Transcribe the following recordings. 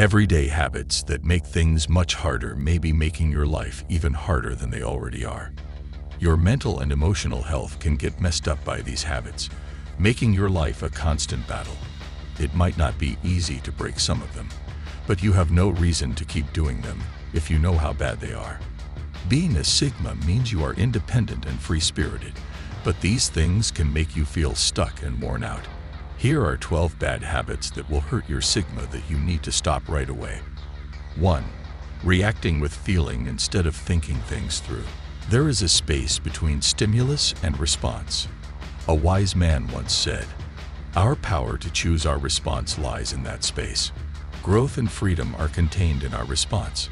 Everyday habits that make things much harder may be making your life even harder than they already are. Your mental and emotional health can get messed up by these habits, making your life a constant battle. It might not be easy to break some of them, but you have no reason to keep doing them if you know how bad they are. Being a Sigma means you are independent and free-spirited, but these things can make you feel stuck and worn out. Here are 12 bad habits that will hurt your Sigma that you need to stop right away. 1. Reacting with feeling instead of thinking things through. There is a space between stimulus and response. A wise man once said, "Our power to choose our response lies in that space." Growth and freedom are contained in our response.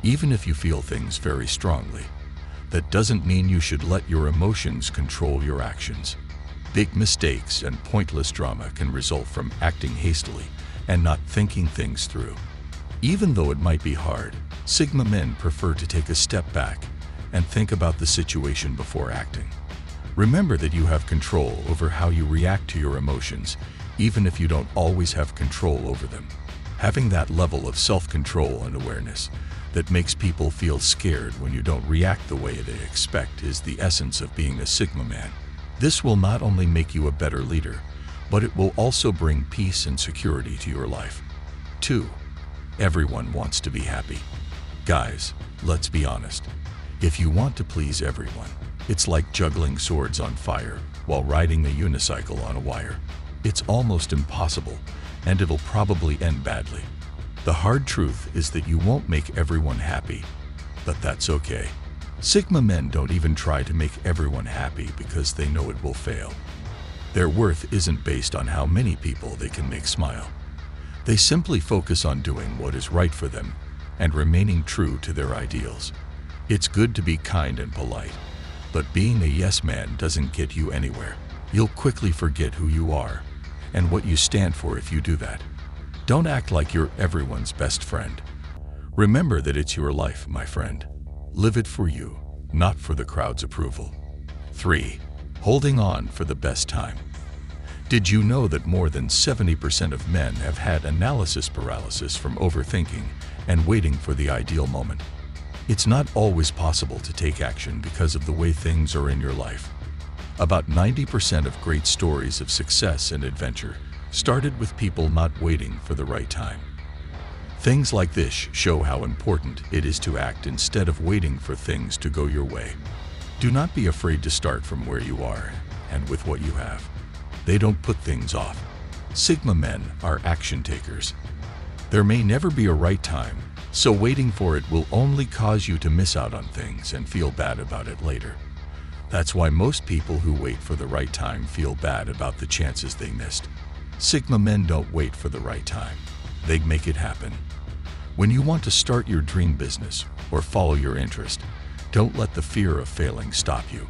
Even if you feel things very strongly, that doesn't mean you should let your emotions control your actions. Big mistakes and pointless drama can result from acting hastily and not thinking things through. Even though it might be hard, Sigma men prefer to take a step back and think about the situation before acting. Remember that you have control over how you react to your emotions, even if you don't always have control over them. Having that level of self-control and awareness that makes people feel scared when you don't react the way they expect is the essence of being a Sigma man. This will not only make you a better leader, but it will also bring peace and security to your life. 2. Everyone wants to be happy. Guys, let's be honest. If you want to please everyone, it's like juggling swords on fire while riding a unicycle on a wire. It's almost impossible, and it'll probably end badly. The hard truth is that you won't make everyone happy, but that's okay. Sigma men don't even try to make everyone happy because they know it will fail. Their worth isn't based on how many people they can make smile. They simply focus on doing what is right for them and remaining true to their ideals. It's good to be kind and polite, but being a yes man doesn't get you anywhere. You'll quickly forget who you are and what you stand for if you do that. Don't act like you're everyone's best friend. Remember that it's your life, my friend. Live it for you, not for the crowd's approval. 3. Holding on for the best time. Did you know that more than 70% of men have had analysis paralysis from overthinking and waiting for the ideal moment? It's not always possible to take action because of the way things are in your life. About 90% of great stories of success and adventure started with people not waiting for the right time. Things like this show how important it is to act instead of waiting for things to go your way. Do not be afraid to start from where you are and with what you have. They don't put things off. Sigma men are action takers. There may never be a right time, so waiting for it will only cause you to miss out on things and feel bad about it later. That's why most people who wait for the right time feel bad about the chances they missed. Sigma men don't wait for the right time. They make it happen. When you want to start your dream business or follow your interest, don't let the fear of failing stop you.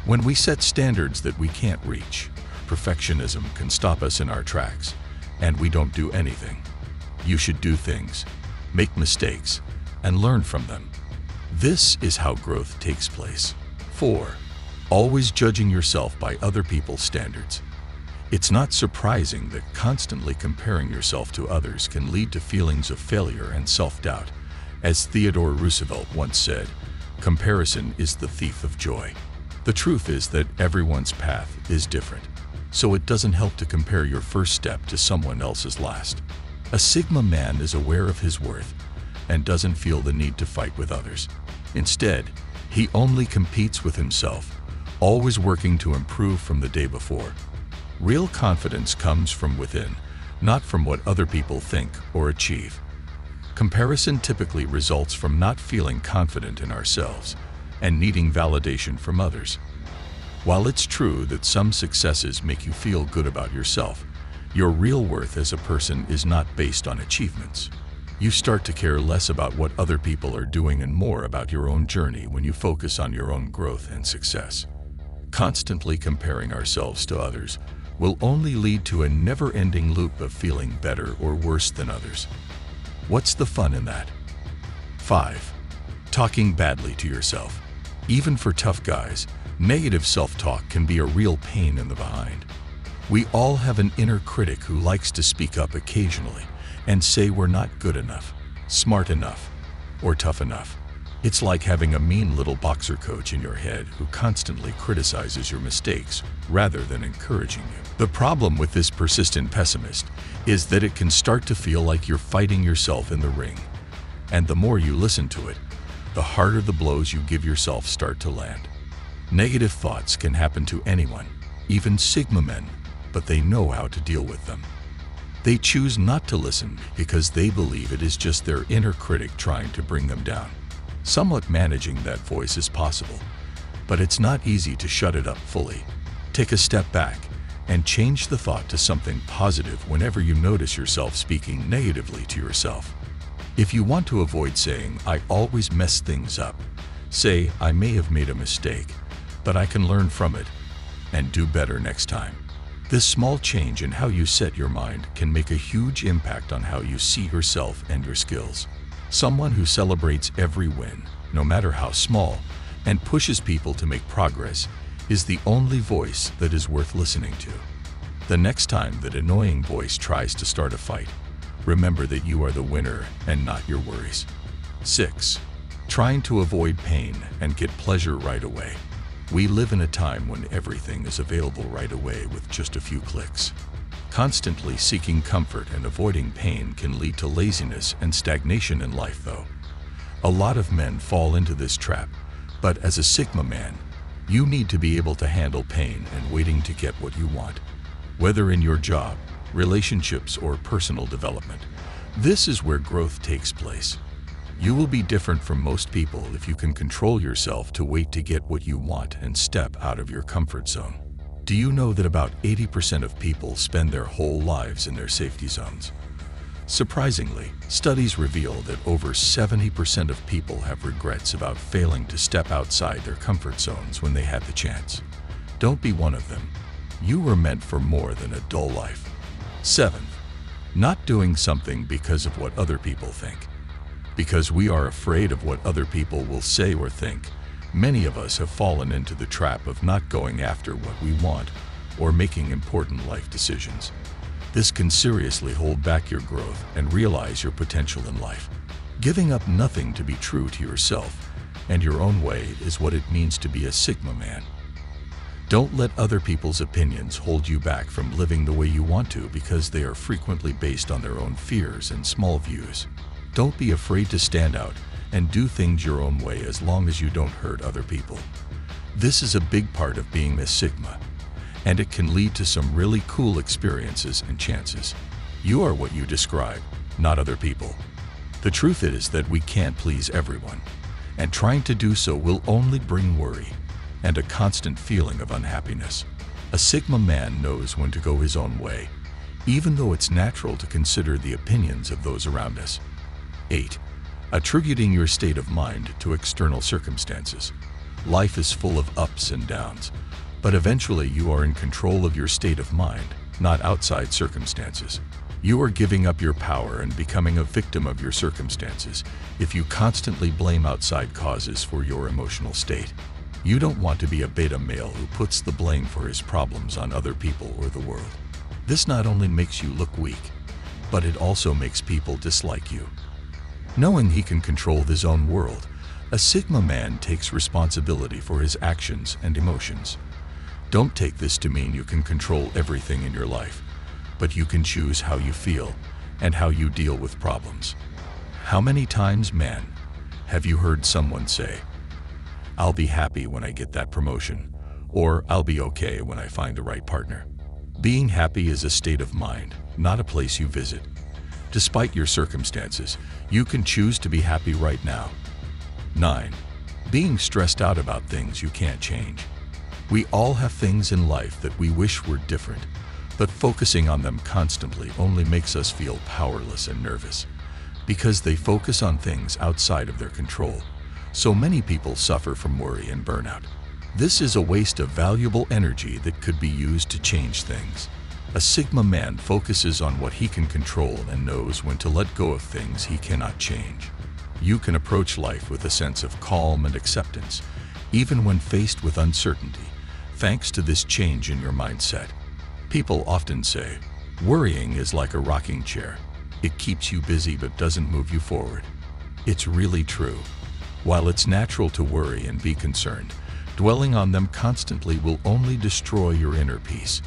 When we set standards that we can't reach, perfectionism can stop us in our tracks, and we don't do anything. You should do things, make mistakes, and learn from them. This is how growth takes place. 4. Always judging yourself by other people's standards. It's not surprising that constantly comparing yourself to others can lead to feelings of failure and self-doubt. As Theodore Roosevelt once said, "Comparison is the thief of joy." The truth is that everyone's path is different, so it doesn't help to compare your first step to someone else's last. A Sigma man is aware of his worth and doesn't feel the need to fight with others. Instead, he only competes with himself, always working to improve from the day before. Real confidence comes from within, not from what other people think or achieve. Comparison typically results from not feeling confident in ourselves and needing validation from others. While it's true that some successes make you feel good about yourself, your real worth as a person is not based on achievements. You start to care less about what other people are doing and more about your own journey when you focus on your own growth and success. Constantly comparing ourselves to others will only lead to a never-ending loop of feeling better or worse than others. What's the fun in that? 5. Talking badly to yourself. Even for tough guys, negative self-talk can be a real pain in the behind. We all have an inner critic who likes to speak up occasionally and say we're not good enough, smart enough, or tough enough. It's like having a mean little boxer coach in your head who constantly criticizes your mistakes rather than encouraging you. The problem with this persistent pessimist is that it can start to feel like you're fighting yourself in the ring. And the more you listen to it, the harder the blows you give yourself start to land. Negative thoughts can happen to anyone, even Sigma men, but they know how to deal with them. They choose not to listen because they believe it is just their inner critic trying to bring them down. Somewhat managing that voice is possible, but it's not easy to shut it up fully. Take a step back and change the thought to something positive whenever you notice yourself speaking negatively to yourself. If you want to avoid saying, "I always mess things up," say, "I may have made a mistake, but I can learn from it and do better next time." This small change in how you set your mind can make a huge impact on how you see yourself and your skills. Someone who celebrates every win, no matter how small, and pushes people to make progress is the only voice that is worth listening to. The next time that annoying voice tries to start a fight, remember that you are the winner and not your worries. 6. Trying to avoid pain and get pleasure right away. We live in a time when everything is available right away with just a few clicks. Constantly seeking comfort and avoiding pain can lead to laziness and stagnation in life, though. A lot of men fall into this trap, but as a Sigma man, you need to be able to handle pain and waiting to get what you want. Whether in your job, relationships, or personal development, this is where growth takes place. You will be different from most people if you can control yourself to wait to get what you want and step out of your comfort zone. Do you know that about 80% of people spend their whole lives in their safety zones? Surprisingly, studies reveal that over 70% of people have regrets about failing to step outside their comfort zones when they had the chance. Don't be one of them. You were meant for more than a dull life. 7. Not doing something because of what other people think. Because we are afraid of what other people will say or think, many of us have fallen into the trap of not going after what we want or making important life decisions. This can seriously hold back your growth and realize your potential in life. Giving up nothing to be true to yourself and your own way is what it means to be a Sigma man. Don't let other people's opinions hold you back from living the way you want to because they are frequently based on their own fears and small views. Don't be afraid to stand out and do things your own way as long as you don't hurt other people. This is a big part of being a Sigma, and it can lead to some really cool experiences and chances. You are what you describe, not other people. The truth is that we can't please everyone, and trying to do so will only bring worry and a constant feeling of unhappiness. A Sigma man knows when to go his own way, even though it's natural to consider the opinions of those around us. 8. Attributing your state of mind to external circumstances. Life is full of ups and downs, but eventually you are in control of your state of mind, not outside circumstances. You are giving up your power and becoming a victim of your circumstances if you constantly blame outside causes for your emotional state. You don't want to be a beta male who puts the blame for his problems on other people or the world. This not only makes you look weak, but it also makes people dislike you. Knowing he can control his own world, a Sigma man takes responsibility for his actions and emotions. Don't take this to mean you can control everything in your life, but you can choose how you feel and how you deal with problems. How many times, man, have you heard someone say, "I'll be happy when I get that promotion," or "I'll be okay when I find the right partner"? Being happy is a state of mind, not a place you visit. Despite your circumstances, you can choose to be happy right now. 9. Being stressed out about things you can't change. We all have things in life that we wish were different, but focusing on them constantly only makes us feel powerless and nervous, because they focus on things outside of their control. So many people suffer from worry and burnout. This is a waste of valuable energy that could be used to change things. A Sigma man focuses on what he can control and knows when to let go of things he cannot change. You can approach life with a sense of calm and acceptance, even when faced with uncertainty, thanks to this change in your mindset. People often say, "Worrying is like a rocking chair. It keeps you busy but doesn't move you forward. It's really true. While it's natural to worry and be concerned, dwelling on them constantly will only destroy your inner peace.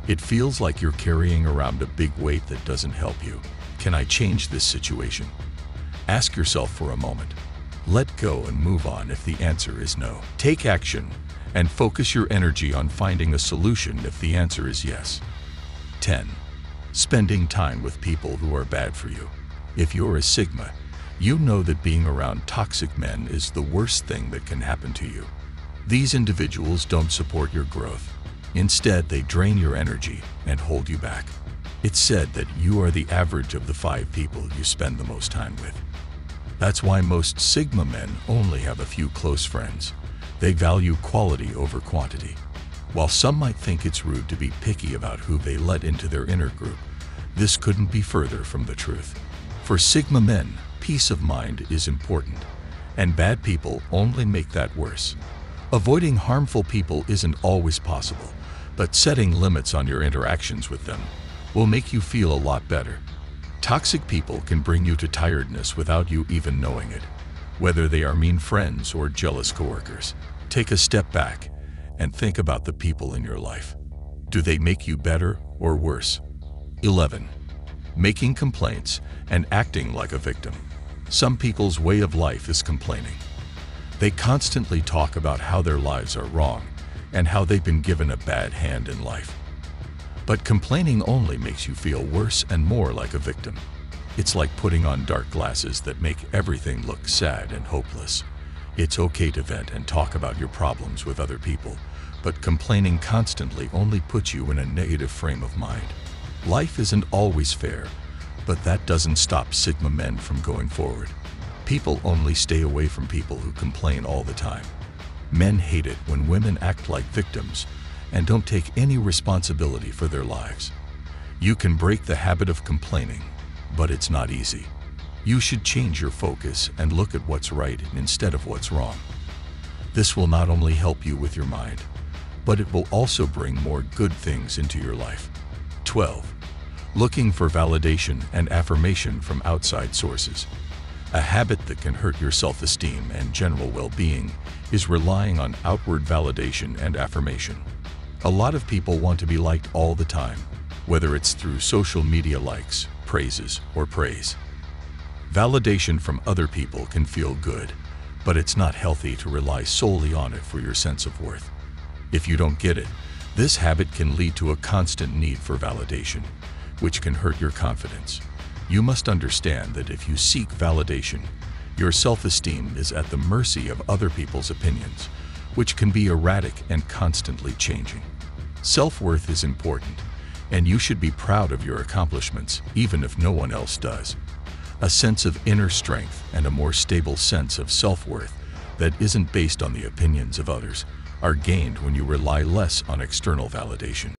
It feels like you're carrying around a big weight that doesn't help you. Can I change this situation? Ask yourself for a moment. Let go and move on if the answer is no. Take action and focus your energy on finding a solution if the answer is yes. 10. Spending time with people who are bad for you. If you're a Sigma, you know that being around toxic men is the worst thing that can happen to you. These individuals don't support your growth. Instead, they drain your energy and hold you back. It's said that you are the average of the 5 people you spend the most time with. That's why most Sigma men only have a few close friends. They value quality over quantity. While some might think it's rude to be picky about who they let into their inner group, this couldn't be further from the truth. For Sigma men, peace of mind is important, and bad people only make that worse. Avoiding harmful people isn't always possible, but setting limits on your interactions with them will make you feel a lot better. Toxic people can bring you to tiredness without you even knowing it, whether they are mean friends or jealous coworkers. Take a step back and think about the people in your life. Do they make you better or worse? 11. Making complaints and acting like a victim. Some people's way of life is complaining. They constantly talk about how their lives are wrong and how they've been given a bad hand in life. But complaining only makes you feel worse and more like a victim. It's like putting on dark glasses that make everything look sad and hopeless. It's okay to vent and talk about your problems with other people, but complaining constantly only puts you in a negative frame of mind. Life isn't always fair, but that doesn't stop Sigma men from going forward. People only stay away from people who complain all the time. Men hate it when women act like victims and don't take any responsibility for their lives. You can break the habit of complaining, but it's not easy. You should change your focus and look at what's right instead of what's wrong. This will not only help you with your mind, but it will also bring more good things into your life. 12. Looking for validation and affirmation from outside sources. A habit that can hurt your self-esteem and general well-being is relying on outward validation and affirmation. A lot of people want to be liked all the time, whether it's through social media likes, praises, or praise. Validation from other people can feel good, but it's not healthy to rely solely on it for your sense of worth. If you don't get it, this habit can lead to a constant need for validation, which can hurt your confidence. You must understand that if you seek validation, your self-esteem is at the mercy of other people's opinions, which can be erratic and constantly changing. Self-worth is important, and you should be proud of your accomplishments, even if no one else does. A sense of inner strength and a more stable sense of self-worth that isn't based on the opinions of others are gained when you rely less on external validation.